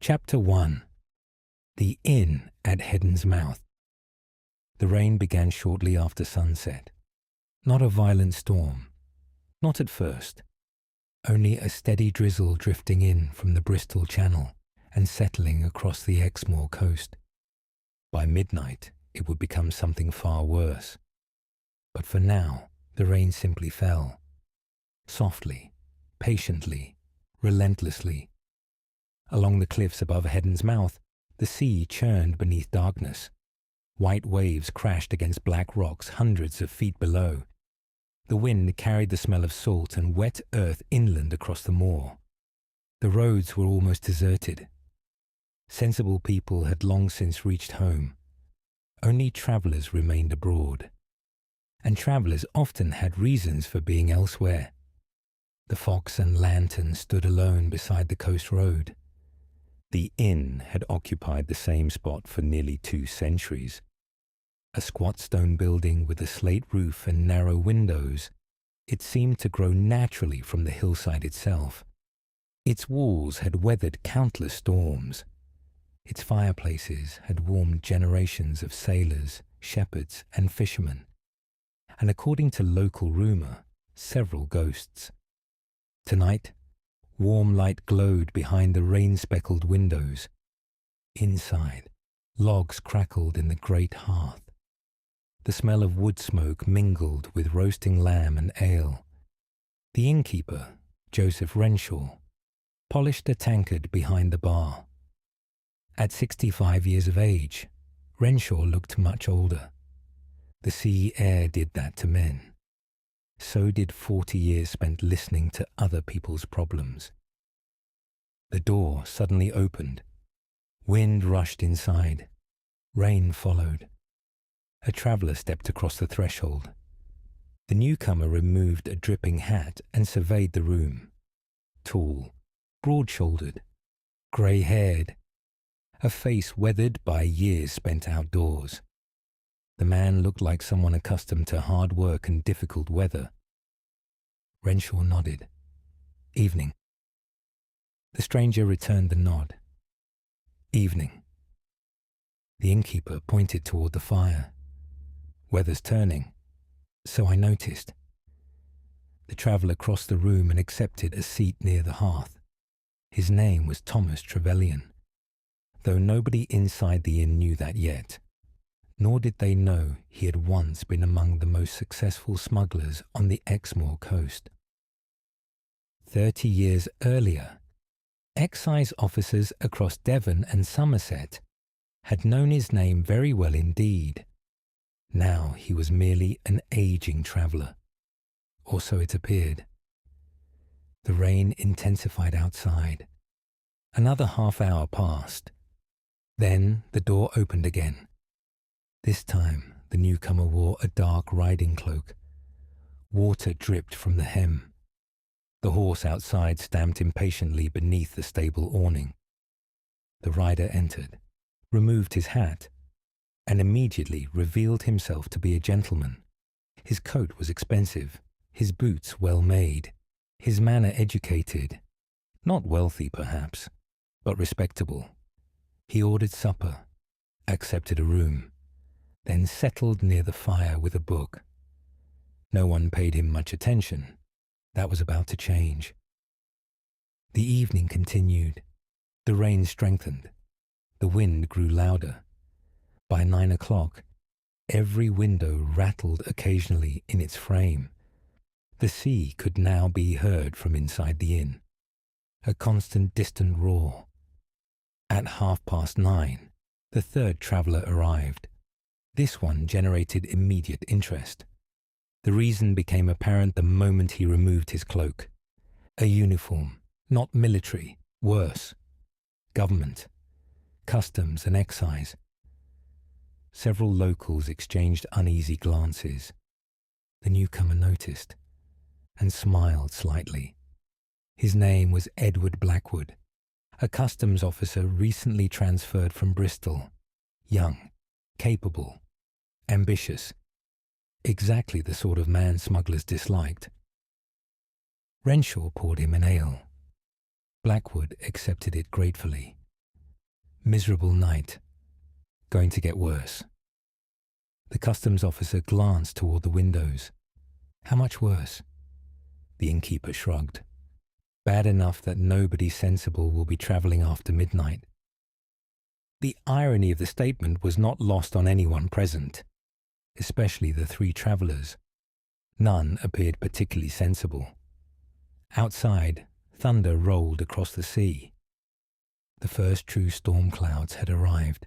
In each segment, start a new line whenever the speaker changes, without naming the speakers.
Chapter 1. The Inn at Heddon's Mouth. The rain began shortly after sunset. Not a violent storm. Not at first. Only a steady drizzle drifting in from the Bristol Channel and settling across the Exmoor coast. By midnight, it would become something far worse. But for now, the rain simply fell. Softly, patiently, relentlessly. Along the cliffs above Heddon's Mouth, the sea churned beneath darkness. White waves crashed against black rocks hundreds of feet below. The wind carried the smell of salt and wet earth inland across the moor. The roads were almost deserted. Sensible people had long since reached home. Only travellers remained abroad. And travellers often had reasons for being elsewhere. The Fox and Lantern stood alone beside the coast road. The inn had occupied the same spot for nearly 2 centuries. A squat stone building with a slate roof and narrow windows, it seemed to grow naturally from the hillside itself. Its walls had weathered countless storms. Its fireplaces had warmed generations of sailors, shepherds, and fishermen, and according to local rumour, several ghosts. Tonight, warm light glowed behind the rain-speckled windows. Inside, logs crackled in the great hearth. The smell of wood smoke mingled with roasting lamb and ale. The innkeeper, Joseph Renshaw, polished a tankard behind the bar. At 65 years of age, Renshaw looked much older. The sea air did that to men. So did 40 years spent listening to other people's problems. The door suddenly opened. Wind rushed inside. Rain followed. A traveller stepped across the threshold. The newcomer removed a dripping hat and surveyed the room. Tall, broad-shouldered, grey-haired, a face weathered by years spent outdoors. The man looked like someone accustomed to hard work and difficult weather. Renshaw nodded. Evening. The stranger returned the nod. Evening. The innkeeper pointed toward the fire. Weather's turning, so I noticed. The traveller crossed the room and accepted a seat near the hearth. His name was Thomas Trevelyan, though nobody inside the inn knew that yet, nor did they know he had once been among the most successful smugglers on the Exmoor coast. 30 years earlier, excise officers across Devon and Somerset had known his name very well indeed. Now he was merely an ageing traveller, or so it appeared. The rain intensified outside. Another half-hour passed. Then the door opened again. This time the newcomer wore a dark riding cloak. Water dripped from the hem. The horse outside stamped impatiently beneath the stable awning. The rider entered, removed his hat, and immediately revealed himself to be a gentleman. His coat was expensive, his boots well made, his manner educated, not wealthy perhaps, but respectable. He ordered supper, accepted a room, then settled near the fire with a book. No one paid him much attention. That was about to change. The evening continued. The rain strengthened. The wind grew louder. By 9 o'clock, every window rattled occasionally in its frame. The sea could now be heard from inside the inn, a constant distant roar. At 9:30, the third traveller arrived. This one generated immediate interest. The reason became apparent the moment he removed his cloak. A uniform, not military, worse. Government, customs and excise. Several locals exchanged uneasy glances. The newcomer noticed and smiled slightly. His name was Edward Blackwood, a customs officer recently transferred from Bristol. Young, capable, ambitious. Exactly the sort of man smugglers disliked. Renshaw poured him an ale. Blackwood accepted it gratefully. Miserable night. Going to get worse. The customs officer glanced toward the windows. How much worse? The innkeeper shrugged. Bad enough that nobody sensible will be travelling after midnight. The irony of the statement was not lost on anyone present, especially the three travellers. None appeared particularly sensible. Outside, thunder rolled across the sea. The first true storm clouds had arrived.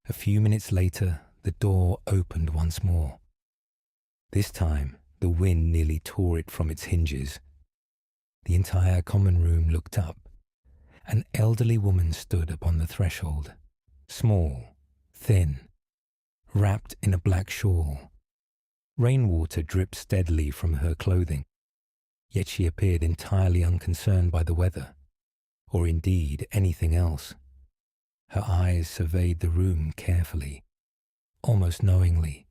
A few minutes later, the door opened once more. This time, the wind nearly tore it from its hinges. The entire common room looked up. An elderly woman stood upon the threshold, small, thin, wrapped in a black shawl. Rainwater dripped steadily from her clothing, yet she appeared entirely unconcerned by the weather, or indeed anything else. Her eyes surveyed the room carefully, almost knowingly.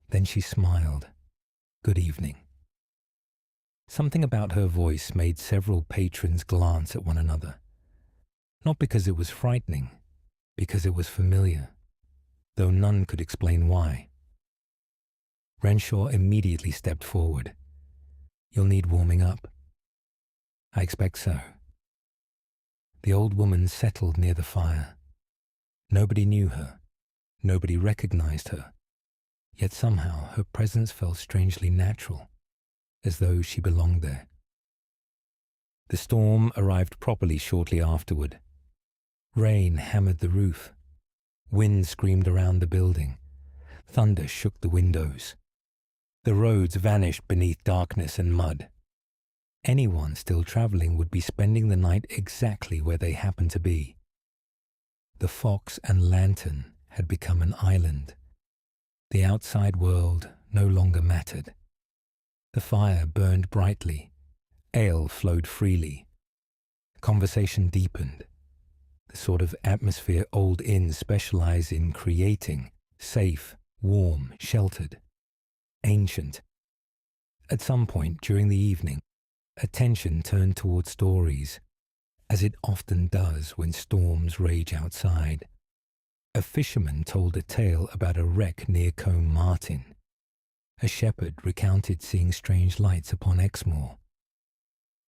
Then she smiled. Good evening. Something about her voice made several patrons glance at one another. Not because it was frightening, because it was familiar, though none could explain why. Renshaw immediately stepped forward. You'll need warming up. I expect so. The old woman settled near the fire. Nobody knew her. Nobody recognized her. Yet somehow her presence felt strangely natural, as though she belonged there. The storm arrived properly shortly afterward. Rain hammered the roof. Wind screamed around the building. Thunder shook the windows. The roads vanished beneath darkness and mud. Anyone still travelling would be spending the night exactly where they happened to be. The Fox and Lantern had become an island. The outside world no longer mattered. The fire burned brightly. Ale flowed freely. Conversation deepened. The sort of atmosphere old inns specialize in creating, safe, warm, sheltered, ancient. At some point during the evening, attention turned toward stories, as it often does when storms rage outside. A fisherman told a tale about a wreck near Combe Martin. A shepherd recounted seeing strange lights upon Exmoor.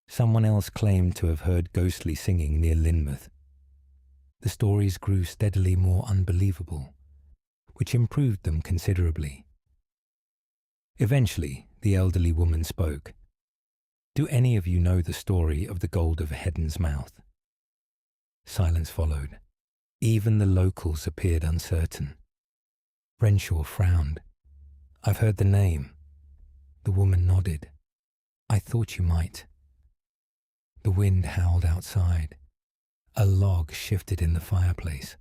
Someone else claimed to have heard ghostly singing near Lynmouth. The stories grew steadily more unbelievable, which improved them considerably. Eventually, the elderly woman spoke. Do any of you know the story of the gold of Heddon's mouth? Silence followed. Even the locals appeared uncertain. Renshaw frowned. I've heard the name. The woman nodded. I thought you might. The wind howled outside. A log shifted in the fireplace.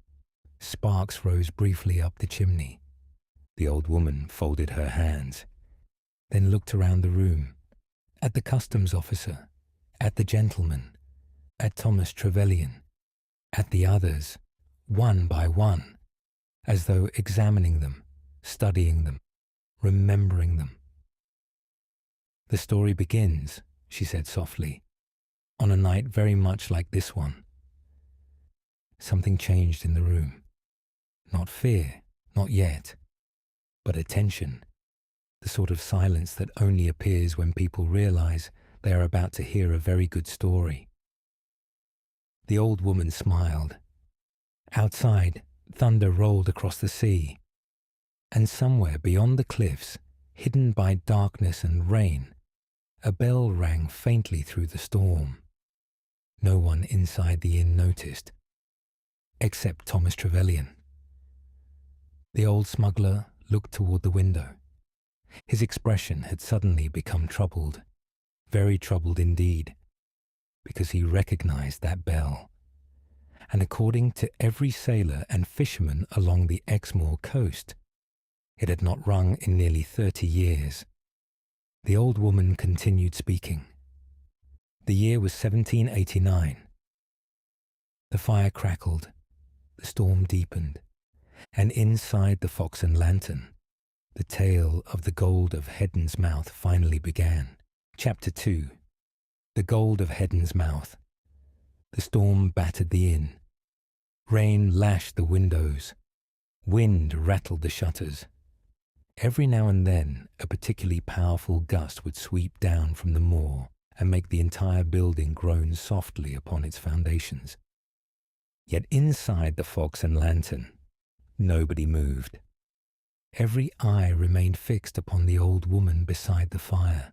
Sparks rose briefly up the chimney. The old woman folded her hands, then looked around the room, at the customs officer, at the gentleman, at Thomas Trevelyan, at the others, one by one, as though examining them, studying them, remembering them. The story begins, she said softly, on a night very much like this one. Something changed in the room. Not fear, not yet, but attention, the sort of silence that only appears when people realize they are about to hear a very good story. The old woman smiled. Outside, thunder rolled across the sea, and somewhere beyond the cliffs, hidden by darkness and rain, a bell rang faintly through the storm. No one inside the inn noticed, except Thomas Trevelyan. The old smuggler looked toward the window. His expression had suddenly become troubled, very troubled indeed, because he recognized that bell. And according to every sailor and fisherman along the Exmoor coast, it had not rung in nearly 30 years. The old woman continued speaking. The year was 1789. The fire crackled, the storm deepened, and inside the Fox and Lantern, the tale of the gold of Heddon's mouth finally began. Chapter 2. The gold of Heddon's mouth. The storm battered the inn. Rain lashed the windows. Wind rattled the shutters. Every now and then, a particularly powerful gust would sweep down from the moor and make the entire building groan softly upon its foundations. Yet inside the Fox and Lantern, nobody moved. Every eye remained fixed upon the old woman beside the fire.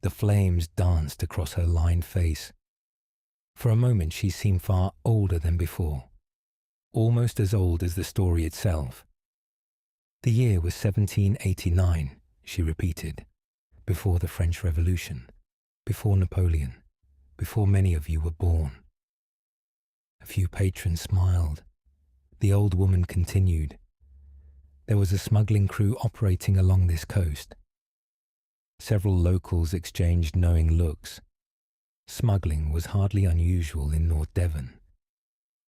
The flames danced across her lined face. For a moment she seemed far older than before, almost as old as the story itself. The year was 1789, she repeated, before the French Revolution, before Napoleon, before many of you were born. A few patrons smiled. The old woman continued. There was a smuggling crew operating along this coast. Several locals exchanged knowing looks. Smuggling was hardly unusual in North Devon.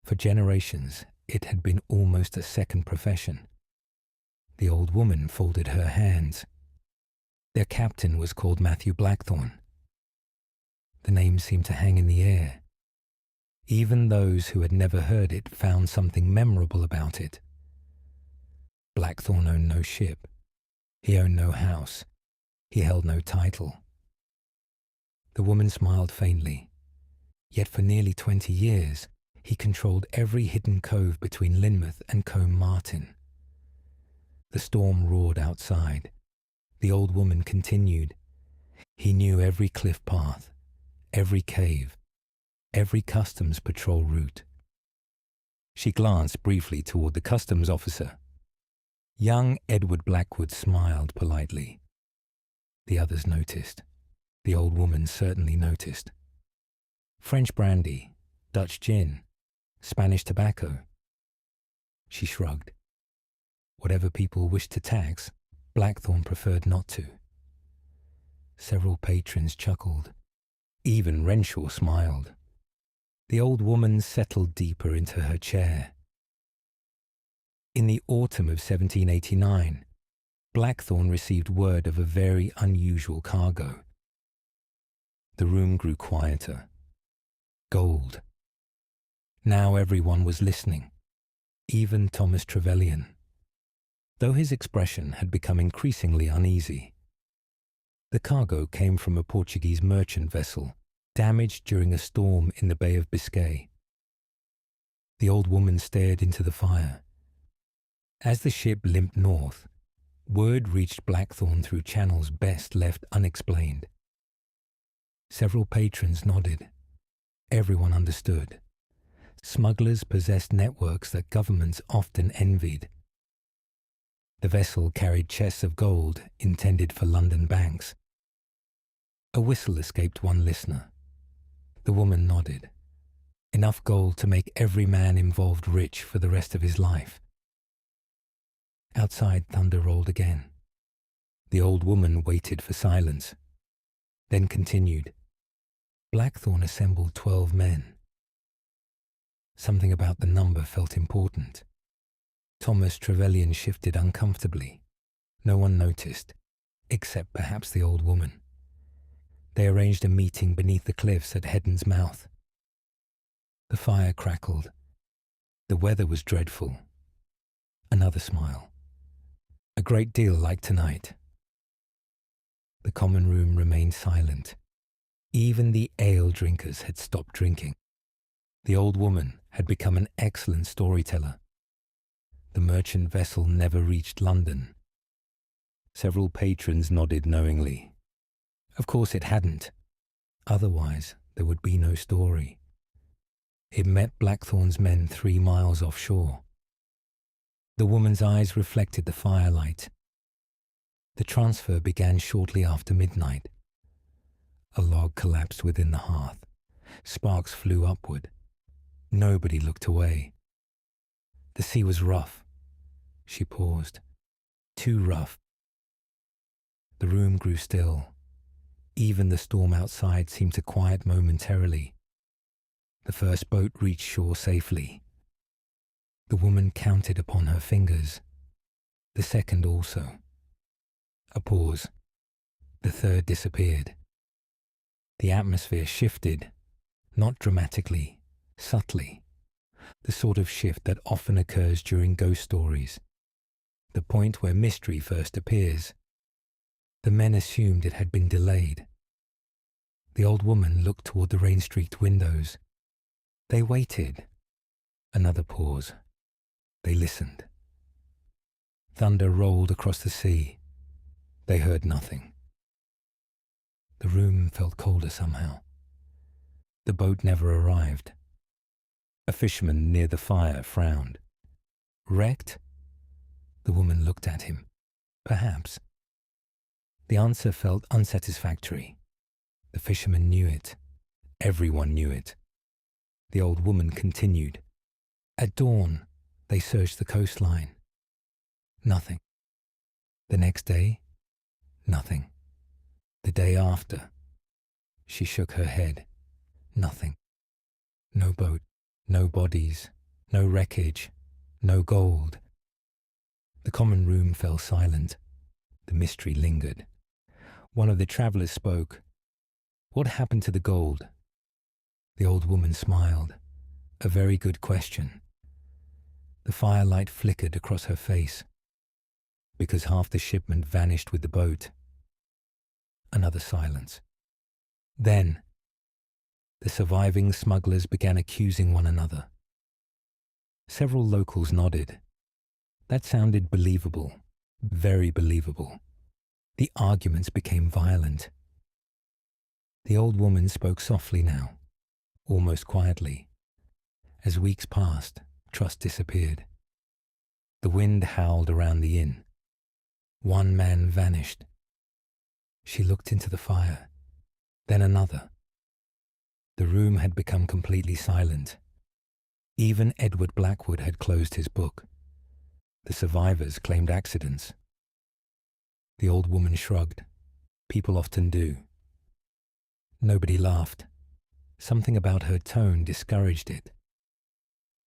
For generations, it had been almost a second profession. The old woman folded her hands. Their captain was called Matthew Blackthorne. The name seemed to hang in the air. Even those who had never heard it found something memorable about it. Blackthorne owned no ship. He owned no house. He held no title. The woman smiled faintly. Yet for nearly 20 years, he controlled every hidden cove between Lynmouth and Combe Martin. The storm roared outside. The old woman continued. He knew every cliff path, every cave, every customs patrol route. She glanced briefly toward the customs officer. Young Edward Blackwood smiled politely. The others noticed. The old woman certainly noticed. French brandy, Dutch gin, Spanish tobacco. She shrugged. Whatever people wished to tax, Blackthorne preferred not to. Several patrons chuckled. Even Renshaw smiled. The old woman settled deeper into her chair. In the autumn of 1789, Blackthorne received word of a very unusual cargo. The room grew quieter. Gold. Now everyone was listening, even Thomas Trevelyan, though his expression had become increasingly uneasy. The cargo came from a Portuguese merchant vessel, damaged during a storm in the Bay of Biscay. The old woman stared into the fire. As the ship limped north, word reached Blackthorne through channels best left unexplained. Several patrons nodded. Everyone understood. Smugglers possessed networks that governments often envied. The vessel carried chests of gold intended for London banks. A whistle escaped one listener. The woman nodded. Enough gold to make every man involved rich for the rest of his life. Outside, thunder rolled again. The old woman waited for silence, then continued. Blackthorne assembled 12 men. Something about the number felt important. Thomas Trevelyan shifted uncomfortably. No one noticed, except perhaps the old woman. They arranged a meeting beneath the cliffs at Heddon's mouth. The fire crackled. The weather was dreadful. Another smile. A great deal like tonight. The common room remained silent. Even the ale drinkers had stopped drinking. The old woman had become an excellent storyteller. The merchant vessel never reached London. Several patrons nodded knowingly. Of course it hadn't. Otherwise, there would be no story. It met Blackthorne's men 3 miles offshore. The woman's eyes reflected the firelight. The transfer began shortly after midnight. A log collapsed within the hearth. Sparks flew upward. Nobody looked away. The sea was rough. She paused. Too rough. The room grew still. Even the storm outside seemed to quiet momentarily. The first boat reached shore safely. The woman counted upon her fingers. The second also. A pause. The third disappeared. The atmosphere shifted, not dramatically, subtly. the sort of shift that often occurs during ghost stories, the point where mystery first appears. The men assumed it had been delayed. The old woman looked toward the rain-streaked windows. They waited. Another pause. They listened. Thunder rolled across the sea. They heard nothing. The room felt colder somehow. The boat never arrived. A fisherman near the fire frowned. Wrecked? The woman looked at him. Perhaps. The answer felt unsatisfactory. The fisherman knew it. Everyone knew it. The old woman continued. At dawn, they searched the coastline. Nothing. The next day, nothing. The day after, she shook her head. Nothing. No boat, no bodies, no wreckage, no gold. The common room fell silent. The mystery lingered. One of the travellers spoke. What happened to the gold? The old woman smiled. A very good question. The firelight flickered across her face. Because half the shipment vanished with the boat. Another silence. Then, the surviving smugglers began accusing one another. Several locals nodded. That sounded believable, very believable. The arguments became violent. The old woman spoke softly now, almost quietly. As weeks passed, trust disappeared. The wind howled around the inn. One man vanished. She looked into the fire, then another. The room had become completely silent. Even Edward Blackwood had closed his book. The survivors claimed accidents. The old woman shrugged. People often do. Nobody laughed. Something about her tone discouraged it.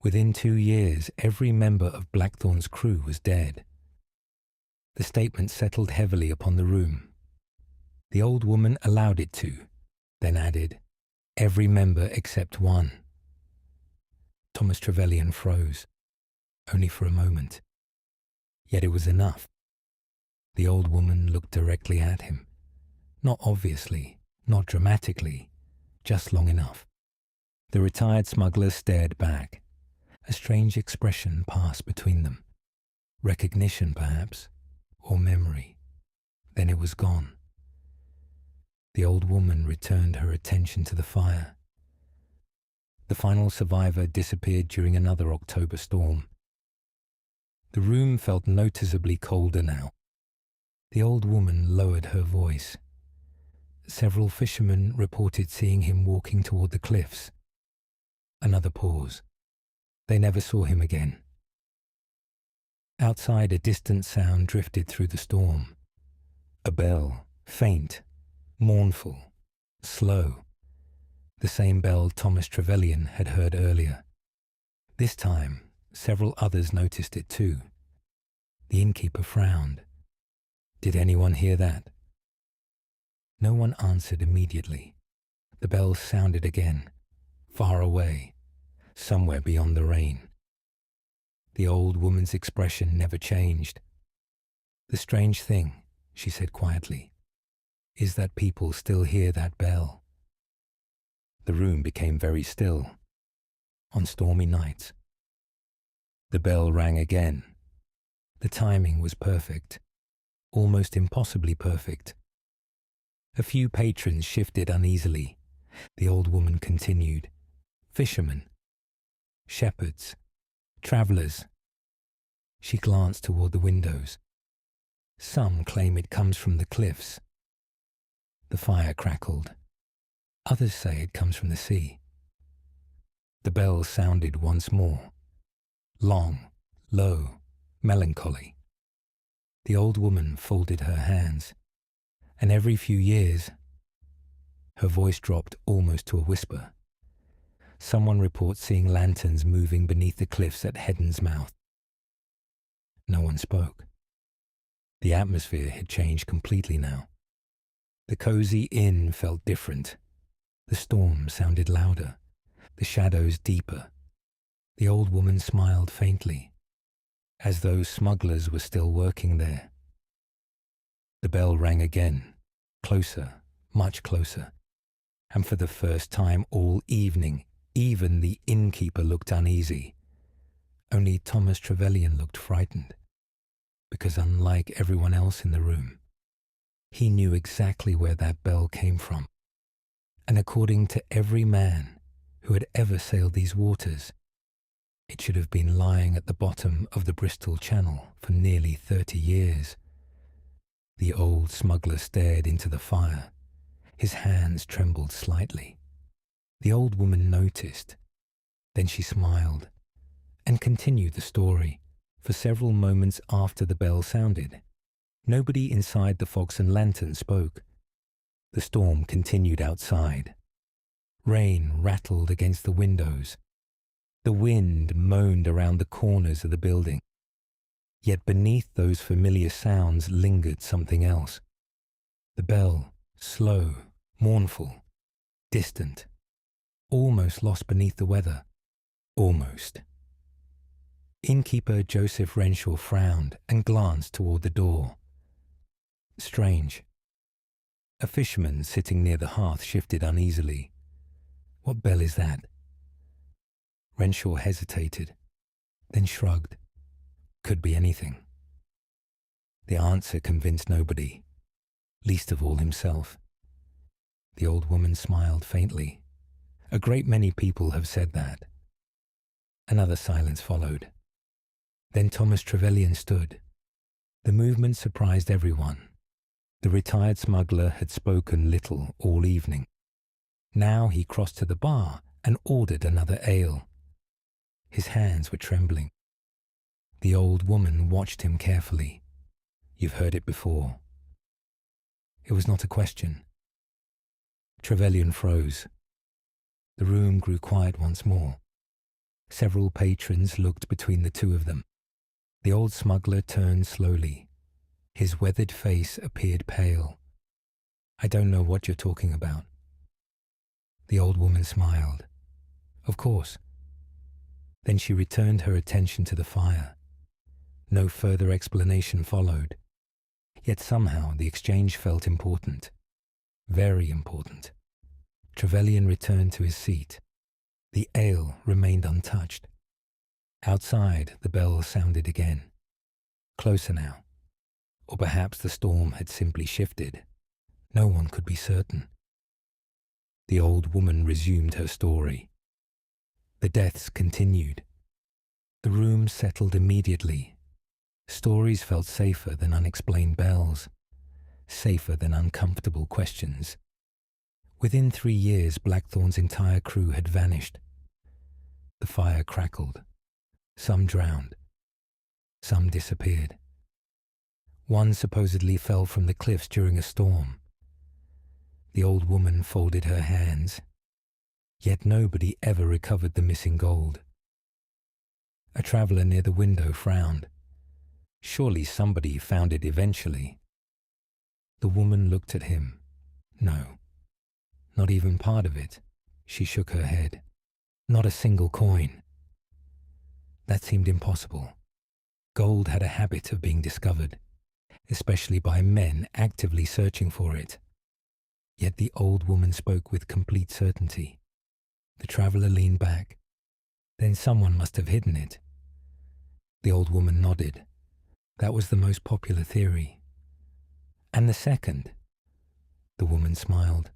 Within 2 years, every member of Blackthorn's crew was dead. The statement settled heavily upon the room. The old woman allowed it to, then added, every member except one. Thomas Trevelyan froze, only for a moment. Yet it was enough. The old woman looked directly at him. Not obviously, not dramatically, just long enough. The retired smuggler stared back. A strange expression passed between them. Recognition, perhaps, or memory. Then it was gone. The old woman returned her attention to the fire. The final survivor disappeared during another October storm. The room felt noticeably colder now. The old woman lowered her voice. Several fishermen reported seeing him walking toward the cliffs. Another pause. They never saw him again. Outside, a distant sound drifted through the storm. A bell, faint, mournful, slow. The same bell Thomas Trevelyan had heard earlier. This time, several others noticed it too. The innkeeper frowned. Did anyone hear that? No one answered immediately. The bell sounded again, far away, somewhere beyond the rain. The old woman's expression never changed. The strange thing, she said quietly, is that people still hear that bell. The room became very still. On stormy nights. The bell rang again. The timing was perfect, almost impossibly perfect. A few patrons shifted uneasily. The old woman continued. Fishermen, shepherds, travellers. She glanced toward the windows. Some claim it comes from the cliffs. The fire crackled. Others say it comes from the sea. The bell sounded once more. Long, low, melancholy. The old woman folded her hands, and every few years, her voice dropped almost to a whisper. Someone reports seeing lanterns moving beneath the cliffs at Heddon's mouth. No one spoke. The atmosphere had changed completely now. The cosy inn felt different. The storm sounded louder, the shadows deeper. The old woman smiled faintly, as though smugglers were still working there. The bell rang again, closer, much closer, and for the first time all evening, even the innkeeper looked uneasy. Only Thomas Trevelyan looked frightened, because unlike everyone else in the room, he knew exactly where that bell came from. And according to every man who had ever sailed these waters, it should have been lying at the bottom of the Bristol Channel for nearly 30 years. The old smuggler stared into the fire. His hands trembled slightly. The old woman noticed. Then she smiled and continued the story for several moments after the bell sounded. Nobody inside the Fox and Lantern spoke. The storm continued outside. Rain rattled against the windows. The wind moaned around the corners of the building. Yet beneath those familiar sounds lingered something else. The bell, slow, mournful, distant, almost lost beneath the weather. Almost. Innkeeper Joseph Renshaw frowned and glanced toward the door. Strange. A fisherman sitting near the hearth shifted uneasily. What bell is that? Renshaw hesitated, then shrugged. Could be anything. The answer convinced nobody, least of all himself. The old woman smiled faintly. A great many people have said that. Another silence followed. Then Thomas Trevelyan stood. The movement surprised everyone. The retired smuggler had spoken little all evening. Now he crossed to the bar and ordered another ale. His hands were trembling. The old woman watched him carefully. You've heard it before. It was not a question. Trevelyan froze. The room grew quiet once more. Several patrons looked between the two of them. The old smuggler turned slowly. His weathered face appeared pale. I don't know what you're talking about. The old woman smiled. Of course. Then she returned her attention to the fire. No further explanation followed. Yet somehow the exchange felt important. Very important. Trevelyan returned to his seat. The ale remained untouched. Outside, the bell sounded again. Closer now. Or perhaps the storm had simply shifted. No one could be certain. The old woman resumed her story. The deaths continued. The room settled immediately. Stories felt safer than unexplained bells, safer than uncomfortable questions. Within 3 years, Blackthorn's entire crew had vanished. The fire crackled. Some drowned. Some disappeared. One supposedly fell from the cliffs during a storm. The old woman folded her hands. Yet nobody ever recovered the missing gold. A traveller near the window frowned. Surely somebody found it eventually. The woman looked at him. No, not even part of it. She shook her head. Not a single coin. That seemed impossible. Gold had a habit of being discovered, especially by men actively searching for it. Yet the old woman spoke with complete certainty. The traveller leaned back. Then someone must have hidden it. The old woman nodded. That was the most popular theory. And the second? The woman smiled.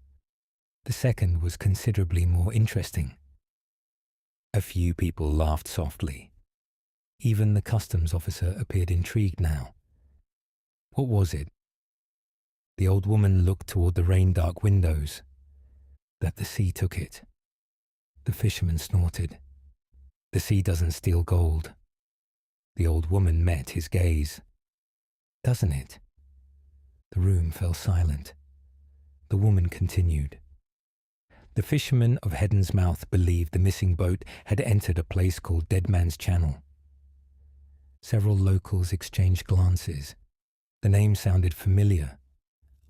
The second was considerably more interesting. A few people laughed softly. Even the customs officer appeared intrigued now. What was it? The old woman looked toward the rain-dark windows. That the sea took it. The fisherman snorted. The sea doesn't steal gold. The old woman met his gaze. Doesn't it? The room fell silent. The woman continued. The fishermen of Heddon's Mouth believed the missing boat had entered a place called Dead Man's Channel. Several locals exchanged glances. The name sounded familiar,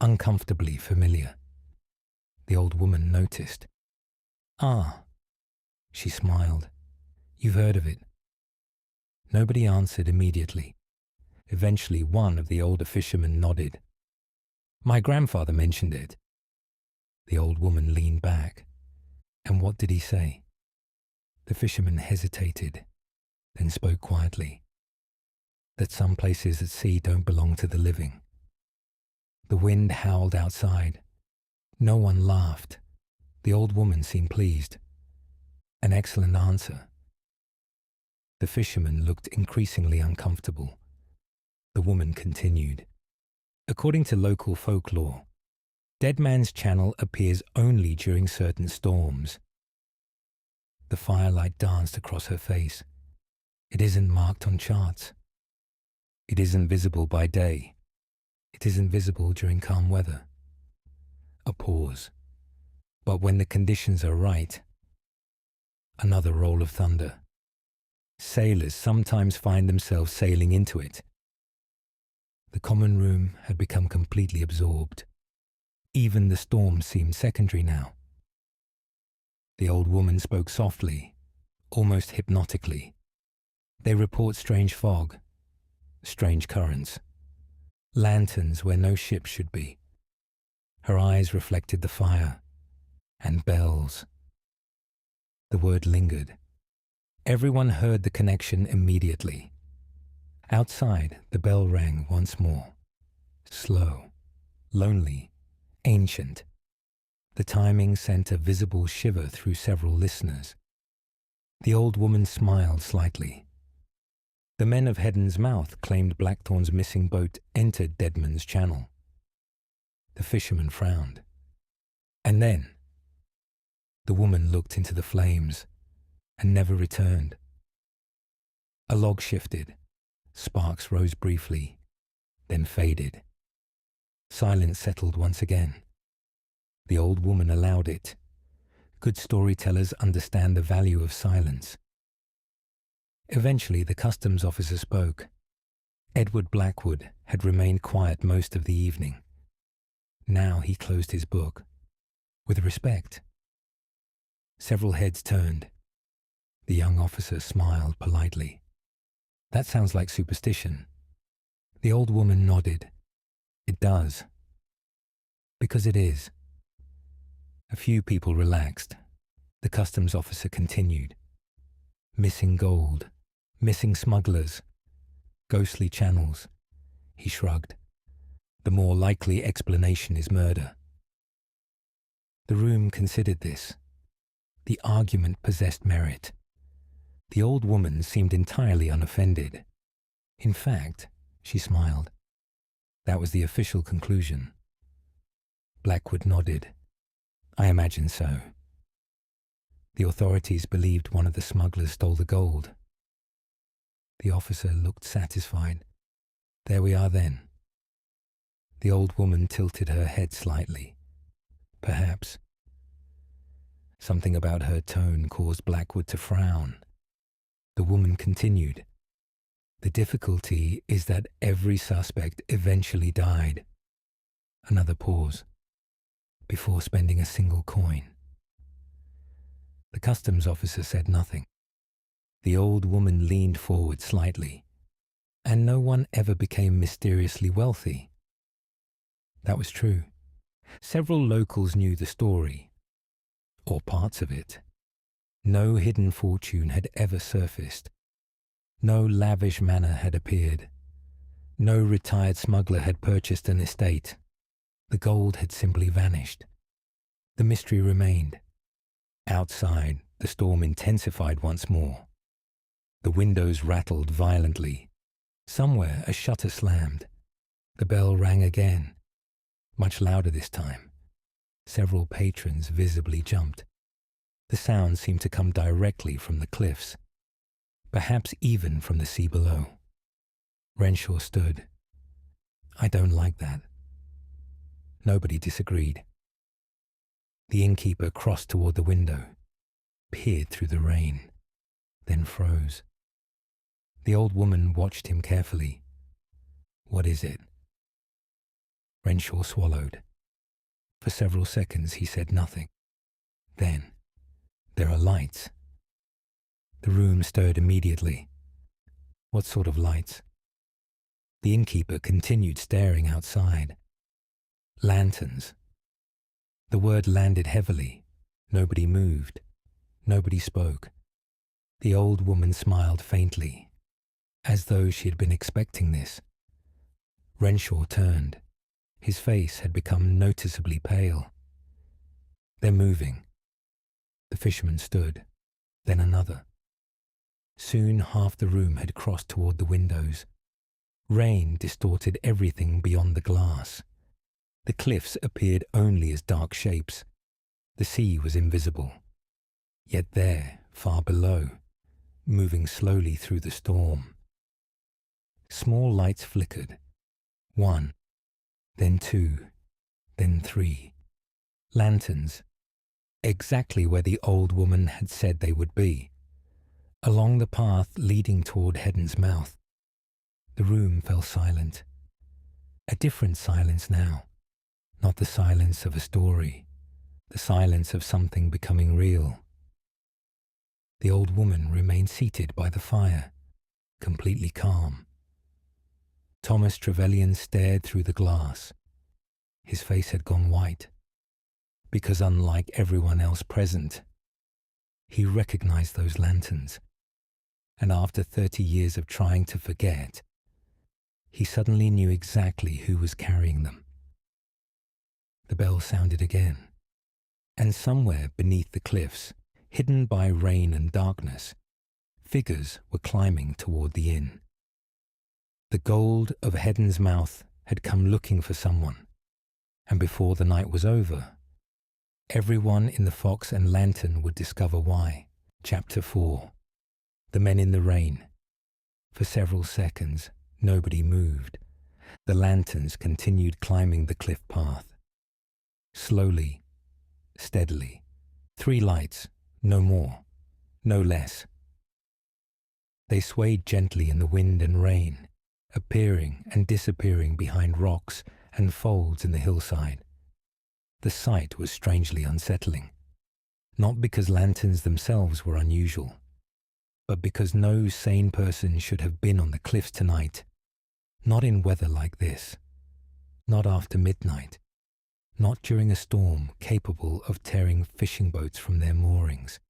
uncomfortably familiar. The old woman noticed. Ah, she smiled. You've heard of it." Nobody answered immediately. Eventually, one of the older fishermen nodded. "My grandfather mentioned it." The old woman leaned back. "And what did he say?" The fisherman hesitated, then spoke quietly. "That some places at sea don't belong to the living." The wind howled outside. No one laughed. The old woman seemed pleased. "An excellent answer." The fisherman looked increasingly uncomfortable. The woman continued. "According to local folklore, Dead Man's Channel appears only during certain storms." The firelight danced across her face. "It isn't marked on charts. It isn't visible by day. It isn't visible during calm weather." A pause. "But when the conditions are right..." Another roll of thunder. "Sailors sometimes find themselves sailing into it." The common room had become completely absorbed. Even the storm seemed secondary now. The old woman spoke softly, almost hypnotically. "They report strange fog, strange currents, lanterns where no ship should be." Her eyes reflected the fire, and bells. The word lingered. Everyone heard the connection immediately. Outside, the bell rang once more. Slow, lonely, ancient. The timing sent a visible shiver through several listeners. The old woman smiled slightly. "The men of Heddon's Mouth claimed Blackthorn's missing boat entered Dead Man's Channel." The fisherman frowned. "And then?" The woman looked into the flames and never returned. A log shifted. Sparks rose briefly, then faded. Silence settled once again. The old woman allowed it. Good storytellers understand the value of silence. Eventually, the customs officer spoke. Edward Blackwood had remained quiet most of the evening. Now he closed his book, with respect. Several heads turned. The young officer smiled politely. "That sounds like superstition." The old woman nodded. "It does. Because it is." A few people relaxed. The customs officer continued. "Missing gold, missing smugglers, ghostly channels." He shrugged. "The more likely explanation is murder." The room considered this. The argument possessed merit. The old woman seemed entirely unoffended. In fact, she smiled. That was the official conclusion. Blackwood nodded. "I imagine so." The authorities believed one of the smugglers stole the gold. The officer looked satisfied. "There we are then." The old woman tilted her head slightly. "Perhaps." Something about her tone caused Blackwood to frown. The woman continued. "The difficulty is that every suspect eventually died." Another pause. "Before spending a single coin." The customs officer said nothing. The old woman leaned forward slightly. "And no one ever became mysteriously wealthy." That was true. Several locals knew the story, or parts of it. No hidden fortune had ever surfaced. No lavish manor had appeared. No retired smuggler had purchased an estate. The gold had simply vanished. The mystery remained. Outside, the storm intensified once more. The windows rattled violently. Somewhere a shutter slammed. The bell rang again, much louder this time. Several patrons visibly jumped. The sound seemed to come directly from the cliffs, perhaps even from the sea below. Renshaw stood. "I don't like that." Nobody disagreed. The innkeeper crossed toward the window, peered through the rain, then froze. The old woman watched him carefully. "What is it?" Renshaw swallowed. For several seconds he said nothing. Then, "There are lights." The room stirred immediately. What sort of lights? The innkeeper continued staring outside. Lanterns. The word landed heavily. Nobody moved. Nobody spoke. The old woman smiled faintly, as though she had been expecting this. Renshaw turned. His face had become noticeably pale. They're moving. The fisherman stood, then another. Soon half the room had crossed toward the windows. Rain distorted everything beyond the glass. The cliffs appeared only as dark shapes. The sea was invisible. Yet there, far below, moving slowly through the storm. Small lights flickered. 1, then 2, then 3. Lanterns, exactly where the old woman had said they would be, along the path leading toward Heddon's mouth. The room fell silent. A different silence now, not the silence of a story, the silence of something becoming real. The old woman remained seated by the fire, completely calm. Thomas Trevelyan stared through the glass. His face had gone white, because unlike everyone else present, he recognized those lanterns, and after 30 years of trying to forget, he suddenly knew exactly who was carrying them. The bell sounded again, and somewhere beneath the cliffs, hidden by rain and darkness, figures were climbing toward the inn. The gold of Heddon's mouth had come looking for someone, and before the night was over, everyone in the Fox and Lantern would discover why. Chapter 4. The Men in the Rain. For several seconds, nobody moved. The lanterns continued climbing the cliff path. Slowly, steadily. 3 lights, no more, no less. They swayed gently in the wind and rain, appearing and disappearing behind rocks and folds in the hillside. The sight was strangely unsettling, not because lanterns themselves were unusual, but because no sane person should have been on the cliffs tonight, not in weather like this, not after midnight, not during a storm capable of tearing fishing boats from their moorings.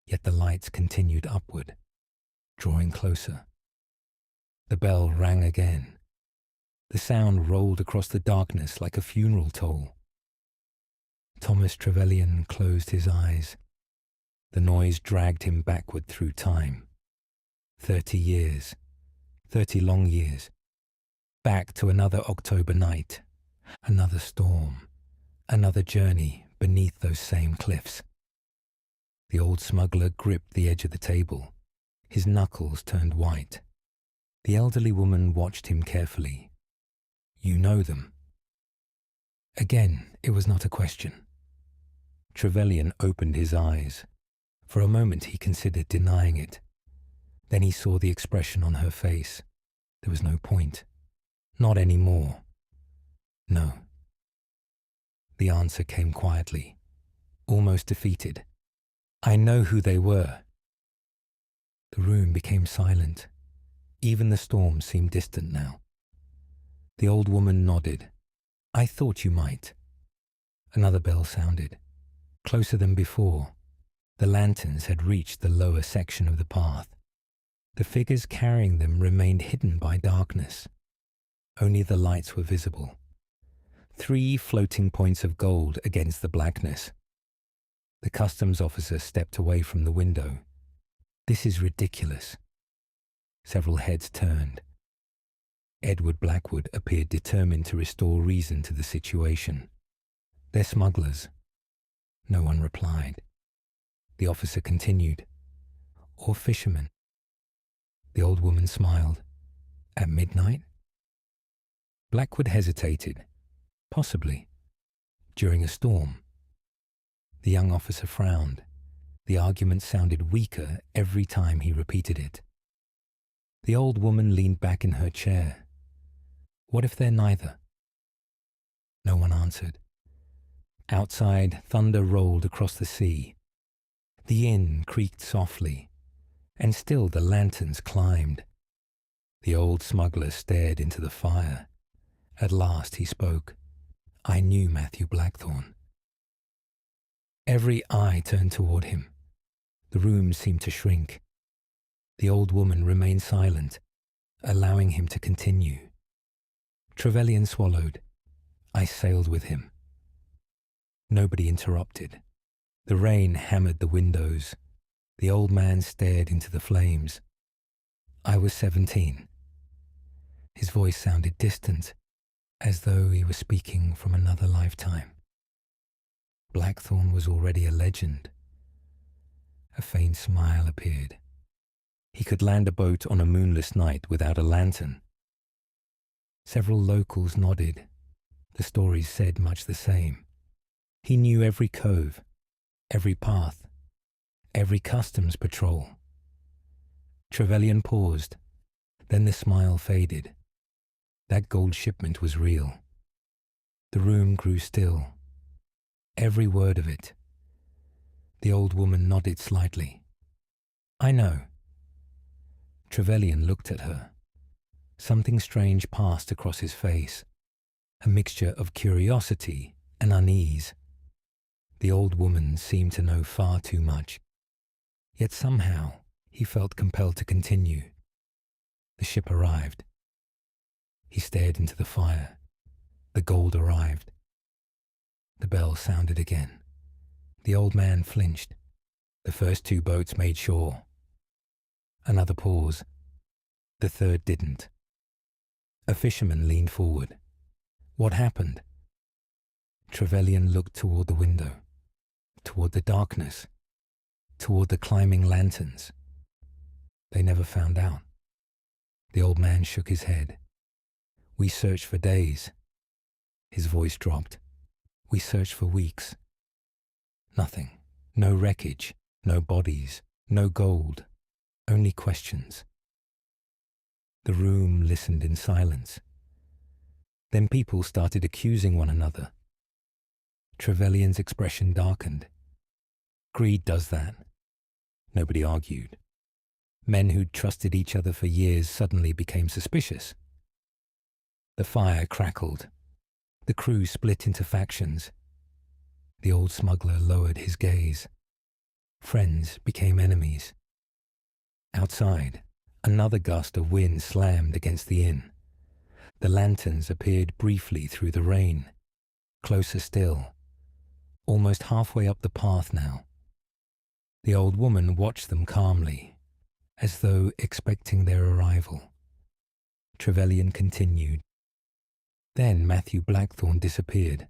Yet the lights continued upward, drawing closer. The bell rang again. The sound rolled across the darkness like a funeral toll. Thomas Trevelyan closed his eyes. The noise dragged him backward through time. 30 years, 30 long years, back to another October night, another storm, another journey beneath those same cliffs. The old smuggler gripped the edge of the table. His knuckles turned white. The elderly woman watched him carefully. "You know them?" Again, it was not a question. Trevelyan opened his eyes. For a moment he considered denying it. Then he saw the expression on her face. There was no point. Not anymore. No. The answer came quietly, almost defeated. "I know who they were." The room became silent. Even the storm seemed distant now. The old woman nodded. "I thought you might." Another bell sounded, closer than before. The lanterns had reached the lower section of the path. The figures carrying them remained hidden by darkness. Only the lights were visible. 3 floating points of gold against the blackness. The customs officer stepped away from the window. "This is ridiculous." Several heads turned. Edward Blackwood appeared determined to restore reason to the situation. "They're smugglers." No one replied. The officer continued. "Or fishermen." The old woman smiled. "At midnight?" Blackwood hesitated. "Possibly. During a storm." The young officer frowned. The argument sounded weaker every time he repeated it. The old woman leaned back in her chair. "What if they're neither?" No one answered. Outside, thunder rolled across the sea. The inn creaked softly. And still the lanterns climbed. The old smuggler stared into the fire. At last he spoke. I knew Matthew Blackthorne. Every eye turned toward him. The room seemed to shrink. The old woman remained silent, allowing him to continue. Trevelyan swallowed. I sailed with him. Nobody interrupted. The rain hammered the windows. The old man stared into the flames. I was 17. His voice sounded distant, as though he were speaking from another lifetime. Blackthorne was already a legend. A faint smile appeared. He could land a boat on a moonless night without a lantern. Several locals nodded. The stories said much the same. He knew every cove, every path, every customs patrol. Trevelyan paused. Then the smile faded. That gold shipment was real. The room grew still. Every word of it. The old woman nodded slightly. I know. Trevelyan looked at her. Something strange passed across his face, a mixture of curiosity and unease. The old woman seemed to know far too much, yet somehow he felt compelled to continue. The ship arrived. He stared into the fire. The gold arrived. The bell sounded again. The old man flinched. The first 2 boats made shore. Another pause. The third didn't. A fisherman leaned forward. What happened? Trevelyan looked toward the window, toward the darkness, toward the climbing lanterns. They never found out. The old man shook his head. We searched for days. His voice dropped. We searched for weeks. Nothing. No wreckage, no bodies, no gold, only questions. The room listened in silence. Then people started accusing one another. Trevelyan's expression darkened. Greed does that. Nobody argued. Men who'd trusted each other for years suddenly became suspicious. The fire crackled. The crew split into factions. The old smuggler lowered his gaze. Friends became enemies. Outside, another gust of wind slammed against the inn. The lanterns appeared briefly through the rain. Closer still. Almost halfway up the path now. The old woman watched them calmly, as though expecting their arrival. Trevelyan continued. Then Matthew Blackthorne disappeared.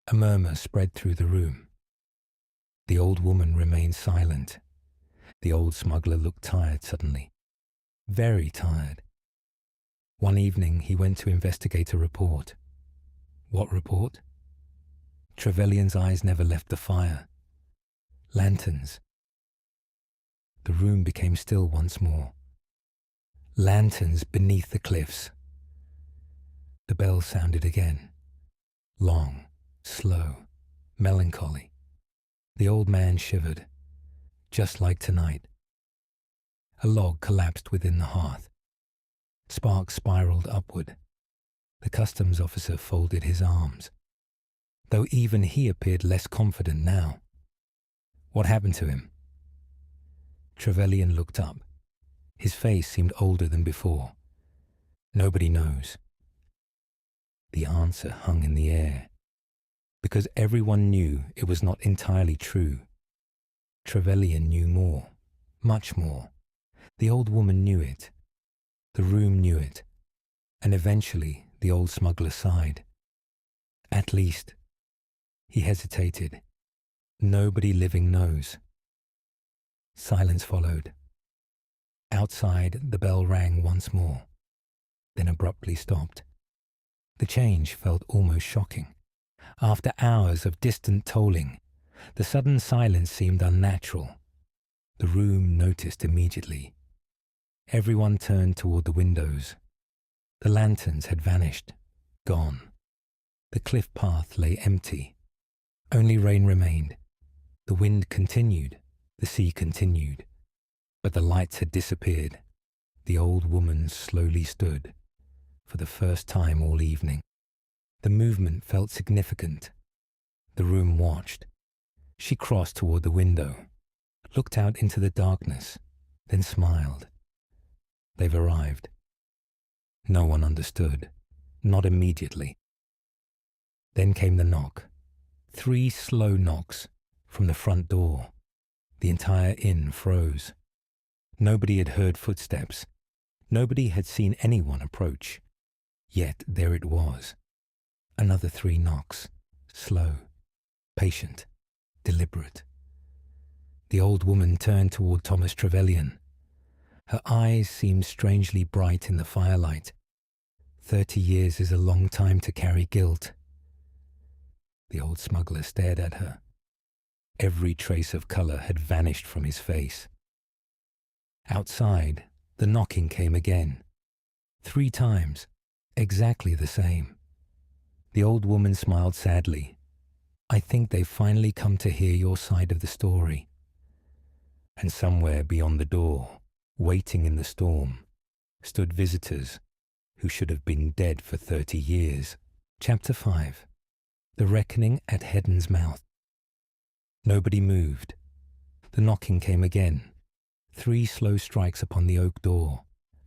A murmur spread through the room. The old woman remained silent. The old smuggler looked tired suddenly. Very tired. One evening he went to investigate a report. What report? Trevelyan's eyes never left the fire. Lanterns. The room became still once more. Lanterns beneath the cliffs. The bell sounded again. Long, slow, melancholy. The old man shivered. Just like tonight. A log collapsed within the hearth. Sparks spiraled upward. The customs officer folded his arms, though even he appeared less confident now. What happened to him? Trevelyan looked up. His face seemed older than before. Nobody knows. The answer hung in the air, because everyone knew it was not entirely true. Trevelyan knew more, much more. The old woman knew it. The room knew it. And eventually the old smuggler sighed. At least. He hesitated. Nobody living knows. Silence followed. Outside, the bell rang once more, then abruptly stopped. The change felt almost shocking. After hours of distant tolling, the sudden silence seemed unnatural. The room noticed immediately. Everyone turned toward the windows. The lanterns had vanished, gone. The cliff path lay empty. Only rain remained. The wind continued. The sea continued. But the lights had disappeared. The old woman slowly stood, for the first time all evening. The movement felt significant. The room watched. She crossed toward the window, looked out into the darkness, then smiled. They've arrived. No one understood, not immediately. Then came the knock. 3 slow knocks from the front door. The entire inn froze. Nobody had heard footsteps. Nobody had seen anyone approach. Yet there it was. Another 3 knocks, slow, patient, deliberate. The old woman turned toward Thomas Trevelyan. Her eyes seemed strangely bright in the firelight. 30 years is a long time to carry guilt. The old smuggler stared at her. Every trace of colour had vanished from his face. Outside, the knocking came again. 3 times, exactly the same. The old woman smiled sadly. I think they've finally come to hear your side of the story. And somewhere beyond the door, waiting in the storm, stood visitors who should have been dead for 30 years. Chapter 5. The Reckoning at Heddon's Mouth. Nobody moved. The knocking came again. 3 slow strikes upon the oak door.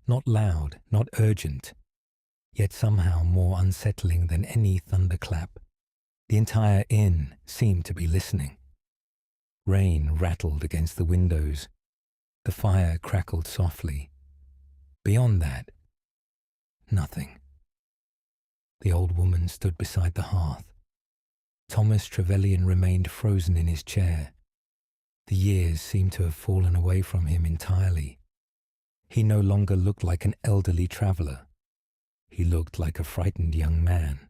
Not loud, not urgent, yet somehow more unsettling than any thunderclap. The entire inn seemed to be listening. Rain rattled against the windows. The fire crackled softly. Beyond that, nothing. The old woman stood beside the hearth. Thomas Trevelyan remained frozen in his chair. The years seemed to have fallen away from him entirely. He no longer looked like an elderly traveller. He looked like a frightened young man.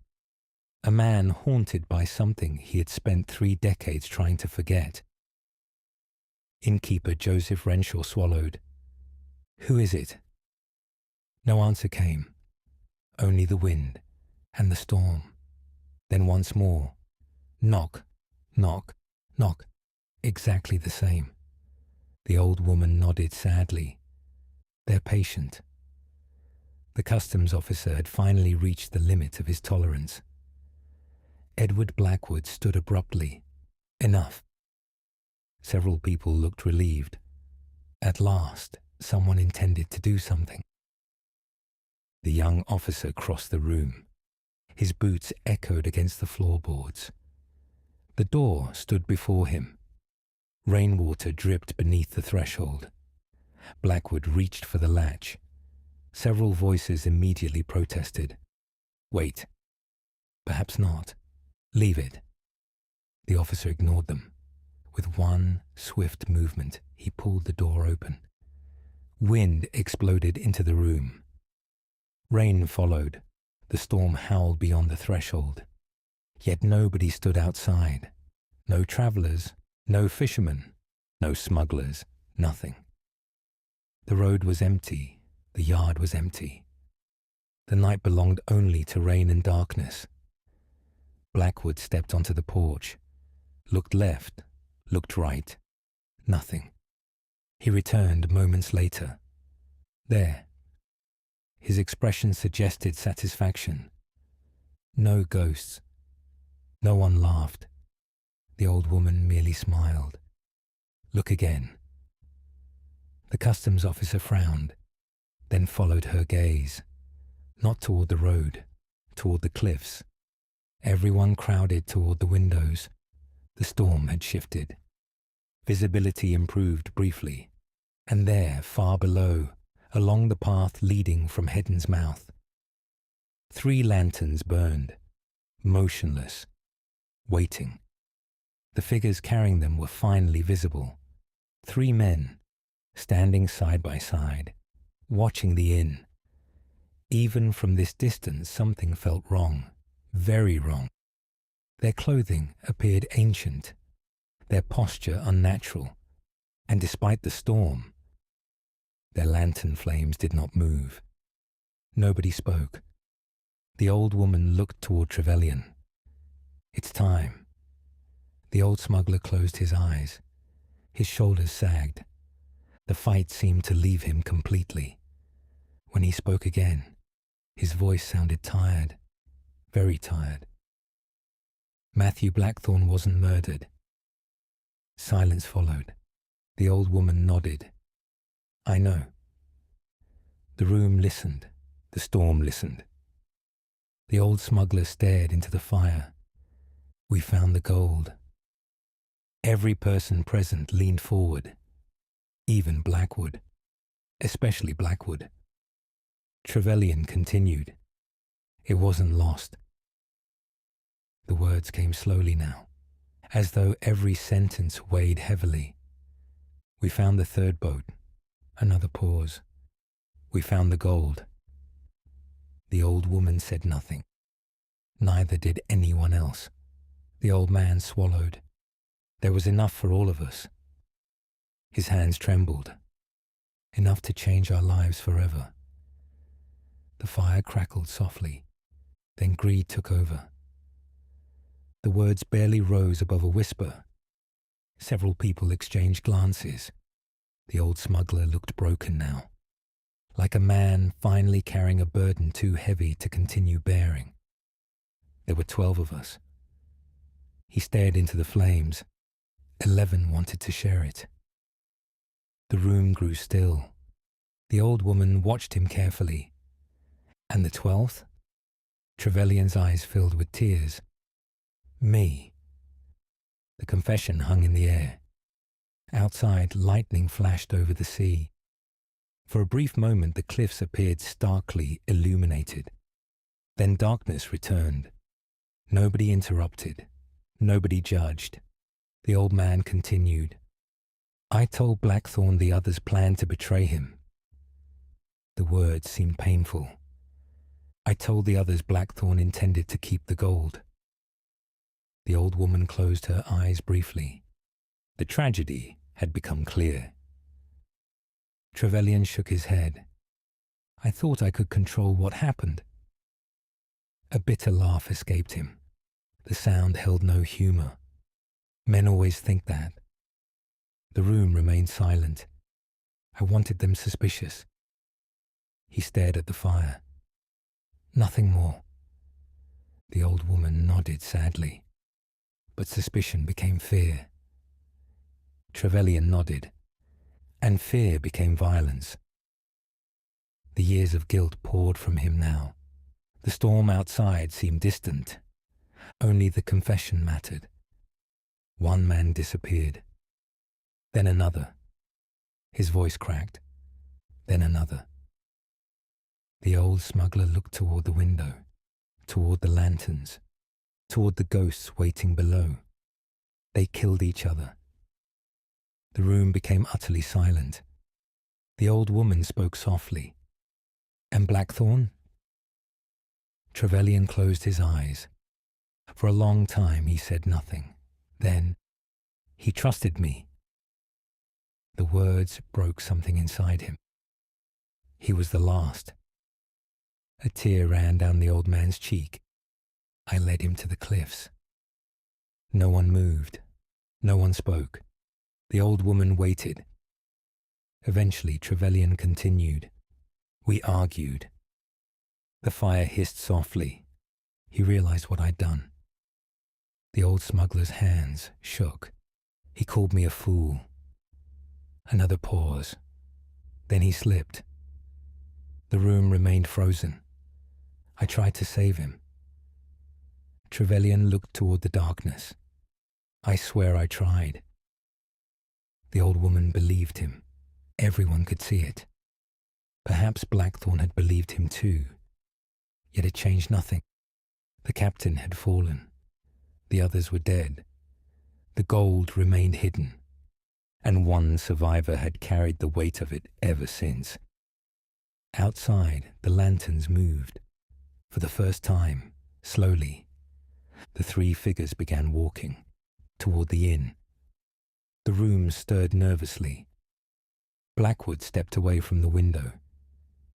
A man haunted by something he had spent 3 decades trying to forget. Innkeeper Joseph Renshaw swallowed. Who is it? No answer came. Only the wind and the storm. Then once more. Knock, knock, knock. Exactly the same. The old woman nodded sadly. They're patient. The customs officer had finally reached the limit of his tolerance. Edward Blackwood stood abruptly. Enough. Several people looked relieved. At last, someone intended to do something. The young officer crossed the room. His boots echoed against the floorboards. The door stood before him. Rainwater dripped beneath the threshold. Blackwood reached for the latch. Several voices immediately protested. Wait. Perhaps not. Leave it. The officer ignored them. With one swift movement, he pulled the door open. Wind exploded into the room. Rain followed. The storm howled beyond the threshold. Yet nobody stood outside. No travellers, no fishermen, no smugglers, nothing. The road was empty. The yard was empty. The night belonged only to rain and darkness. Blackwood stepped onto the porch, looked left, looked right. Nothing. He returned moments later. There. His expression suggested satisfaction. No ghosts. No one laughed. The old woman merely smiled. Look again. The customs officer frowned, then followed her gaze. Not toward the road, toward the cliffs. Everyone crowded toward the windows. The storm had shifted. Visibility improved briefly, and there, far below, along the path leading from Heddon's Mouth, 3 lanterns burned, motionless, waiting. The figures carrying them were finally visible. 3 men, standing side by side, watching the inn. Even from this distance, something felt wrong, very wrong. Their clothing appeared ancient, their posture unnatural, and despite the storm, their lantern flames did not move. Nobody spoke. The old woman looked toward Trevelyan. It's time. The old smuggler closed his eyes. His shoulders sagged. The fight seemed to leave him completely. When he spoke again, his voice sounded tired, very tired. Matthew Blackthorne wasn't murdered. Silence followed. The old woman nodded. I know. The room listened. The storm listened. The old smuggler stared into the fire. We found the gold. Every person present leaned forward, even Blackwood, especially Blackwood. Trevelyan continued. It wasn't lost. The words came slowly now, as though every sentence weighed heavily. We found the third boat. Another pause. We found the gold. The old woman said nothing. Neither did anyone else. The old man swallowed. There was enough for all of us. His hands trembled. Enough to change our lives forever. The fire crackled softly. Then greed took over. The words barely rose above a whisper. Several people exchanged glances. The old smuggler looked broken now, like a man finally carrying a burden too heavy to continue bearing. There were 12 of us. He stared into the flames. 11 wanted to share it. The room grew still. The old woman watched him carefully. And the 12th? Trevelyan's eyes filled with tears. Me. The confession hung in the air. Outside, lightning flashed over the sea. For a brief moment, the cliffs appeared starkly illuminated. Then darkness returned. Nobody interrupted. Nobody judged. The old man continued. I told Blackthorne the others planned to betray him. The words seemed painful. I told the others Blackthorne intended to keep the gold. The old woman closed her eyes briefly. The tragedy had become clear. Trevelyan shook his head. I thought I could control what happened. A bitter laugh escaped him. The sound held no humor. Men always think that. The room remained silent. I wanted them suspicious. He stared at the fire. Nothing more. The old woman nodded sadly. But suspicion became fear. Trevelyan nodded. And fear became violence. The years of guilt poured from him now. The storm outside seemed distant. Only the confession mattered. One man disappeared. Then another. His voice cracked. Then another. The old smuggler looked toward the window, toward the lanterns, toward the ghosts waiting below. They killed each other. The room became utterly silent. The old woman spoke softly. And Blackthorne? Trevelyan closed his eyes. For a long time he said nothing. Then, he trusted me. The words broke something inside him. He was the last. A tear ran down the old man's cheek. I led him to the cliffs. No one moved. No one spoke. The old woman waited. Eventually, Trevelyan continued. We argued. The fire hissed softly. He realized what I'd done. The old smuggler's hands shook. He called me a fool. Another pause. Then he slipped. The room remained frozen. I tried to save him. Trevelyan looked toward the darkness. I swear I tried. The old woman believed him. Everyone could see it. Perhaps Blackthorne had believed him too. Yet it changed nothing. The captain had fallen. The others were dead. The gold remained hidden. And one survivor had carried the weight of it ever since. Outside, the lanterns moved. For the first time, slowly, the three figures began walking toward the inn. The room stirred nervously. Blackwood stepped away from the window.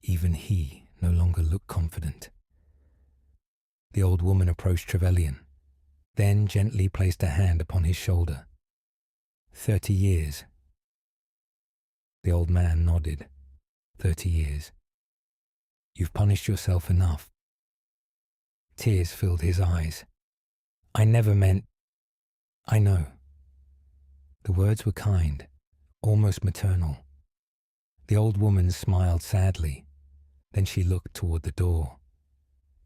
Even he no longer looked confident. The old woman approached Trevelyan, then gently placed a hand upon his shoulder. 30 years. The old man nodded. 30 years. You've punished yourself enough. Tears filled his eyes. I never meant... I know. The words were kind, almost maternal. The old woman smiled sadly. Then she looked toward the door.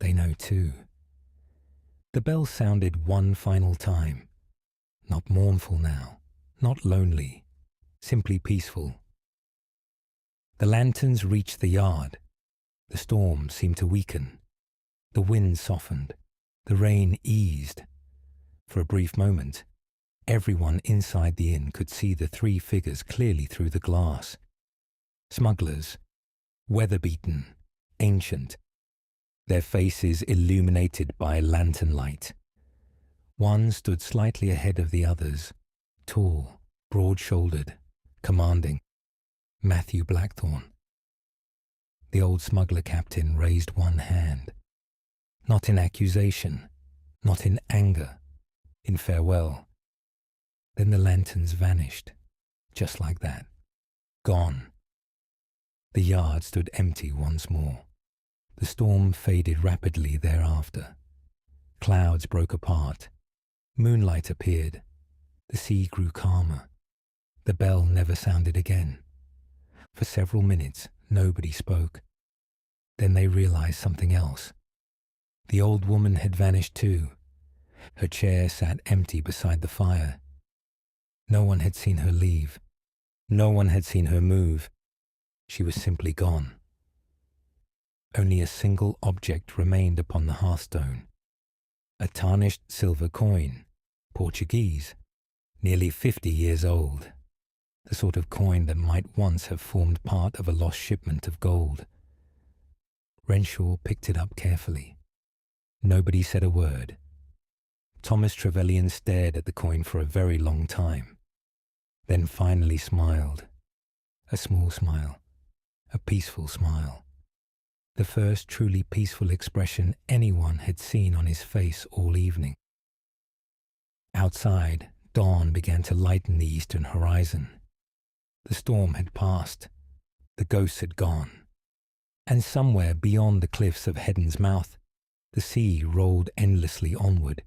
They know too. The bell sounded one final time. Not mournful now, not lonely, simply peaceful. The lanterns reached the yard. The storm seemed to weaken. The wind softened. The rain eased. For a brief moment, everyone inside the inn could see the three figures clearly through the glass. Smugglers, weather-beaten, ancient, their faces illuminated by lantern light. One stood slightly ahead of the others, tall, broad-shouldered, commanding. Matthew Blackthorne. The old smuggler captain raised one hand. Not in accusation, not in anger, in farewell. Then the lanterns vanished, just like that. Gone. The yard stood empty once more. The storm faded rapidly thereafter. Clouds broke apart. Moonlight appeared. The sea grew calmer. The bell never sounded again. For several minutes, nobody spoke. Then they realized something else. The old woman had vanished too. Her chair sat empty beside the fire. No one had seen her leave. No one had seen her move. She was simply gone. Only a single object remained upon the hearthstone. A tarnished silver coin, Portuguese, nearly 50 years old. The sort of coin that might once have formed part of a lost shipment of gold. Renshaw picked it up carefully. Nobody said a word. Thomas Trevelyan stared at the coin for a very long time, then finally smiled. A small smile, a peaceful smile. The first truly peaceful expression anyone had seen on his face all evening. Outside, dawn began to lighten the eastern horizon. The storm had passed. The ghosts had gone. And somewhere beyond the cliffs of Heddon's mouth, the sea rolled endlessly onward,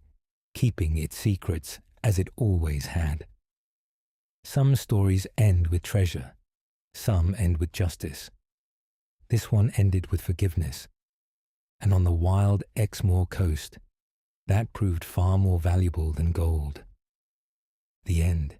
keeping its secrets as it always had. Some stories end with treasure. Some end with justice. This one ended with forgiveness. And on the wild Exmoor coast, that proved far more valuable than gold. The end.